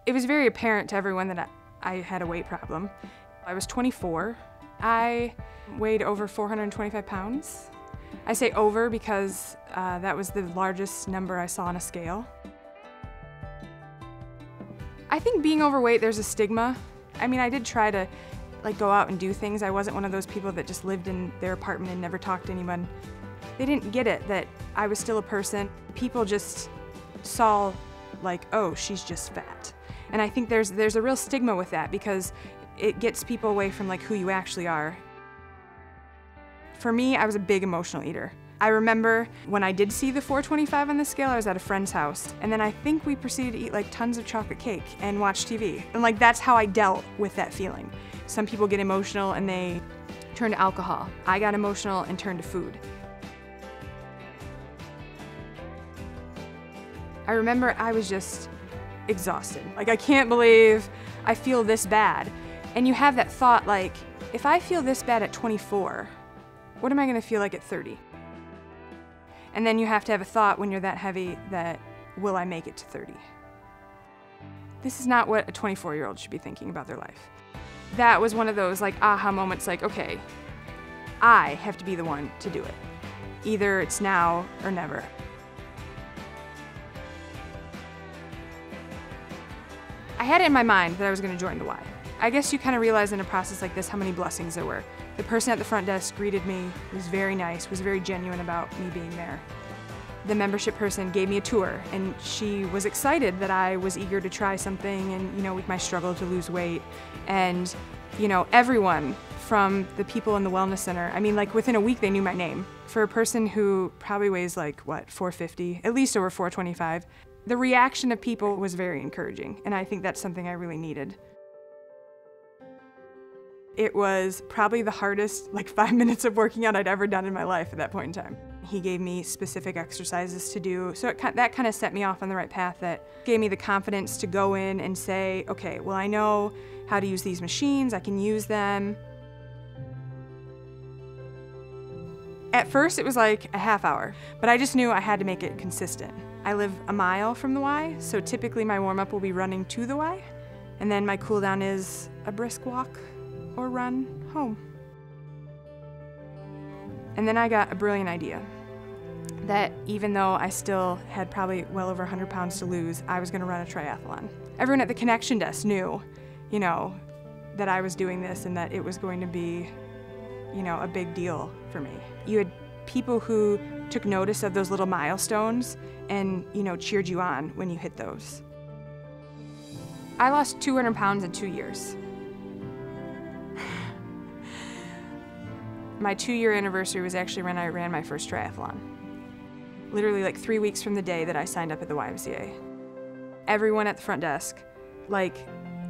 It was very apparent to everyone that I had a weight problem. I was 24. I weighed over 425 pounds. I say over because that was the largest number I saw on a scale. I think being overweight, there's a stigma. I mean, I did try to go out and do things. I wasn't one of those people that just lived in their apartment and never talked to anyone. They didn't get it that I was still a person. People just saw oh, she's just fat. And I think there's a real stigma with that because it gets people away from who you actually are. For me, I was a big emotional eater. I remember when I did see the 425 on the scale, I was at a friend's house, and then I think we proceeded to eat tons of chocolate cake and watch TV. And that's how I dealt with that feeling. Some people get emotional and they turn to alcohol. I got emotional and turned to food. I remember I was just exhausted. I can't believe I feel this bad. And you have that thought if I feel this bad at 24, what am I gonna feel like at 30? And then you have to have a thought when you're that heavy that, will I make it to 30? This is not what a 24-year-old should be thinking about their life. That was one of those aha moments okay, I have to be the one to do it. Either it's now or never. I had it in my mind that I was gonna join the Y. I guess you kind of realize in a process like this how many blessings there were. The person at the front desk greeted me, was very nice, was very genuine about me being there. The membership person gave me a tour, and she was excited that I was eager to try something and, with my struggle to lose weight. And, everyone from the people in the wellness center, I mean, within a week they knew my name. For a person who probably weighs 450, at least over 425, the reaction of people was very encouraging, and I think that's something I really needed. It was probably the hardest 5 minutes of working out I'd ever done in my life at that point in time. He gave me specific exercises to do, so that kind of set me off on the right path. That gave me the confidence to go in and say, okay, well, I know how to use these machines, I can use them. At first it was a half hour, but I just knew I had to make it consistent. I live a mile from the Y, so typically my warm-up will be running to the Y, and then my cool down is a brisk walk or run home. And then I got a brilliant idea that even though I still had probably well over 100 pounds to lose, I was gonna run a triathlon. Everyone at the connection desk knew, that I was doing this and that it was going to be, a big deal for me. You had people who took notice of those little milestones and, cheered you on when you hit those. I lost 200 pounds in 2 years. My 2-year anniversary was actually when I ran my first triathlon. Literally 3 weeks from the day that I signed up at the YMCA. Everyone at the front desk,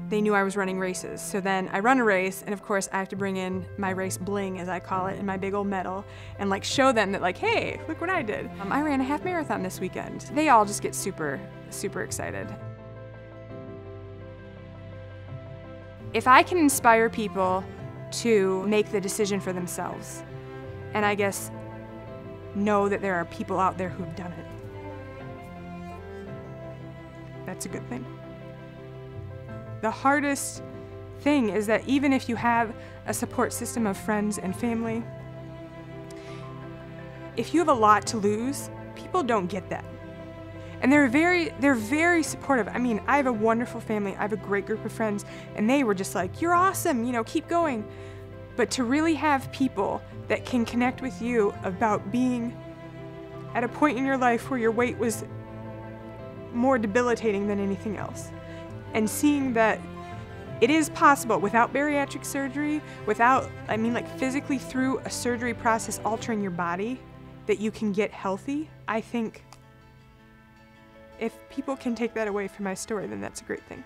they knew I was running races. So then I run a race, and of course I have to bring in my race bling, as I call it, and my big old medal, and show them that hey, look what I did. I ran a half marathon this weekend. They all just get super, super excited. If I can inspire people to make the decision for themselves, and I guess know that there are people out there who've done it, that's a good thing. The hardest thing is that even if you have a support system of friends and family, if you have a lot to lose, people don't get that. And they're very supportive. I mean, I have a wonderful family, I have a great group of friends, and they were just you're awesome, keep going. But to really have people that can connect with you about being at a point in your life where your weight was more debilitating than anything else, and seeing that it is possible without bariatric surgery, without, physically through a surgery process altering your body, that you can get healthy. I think if people can take that away from my story, then that's a great thing.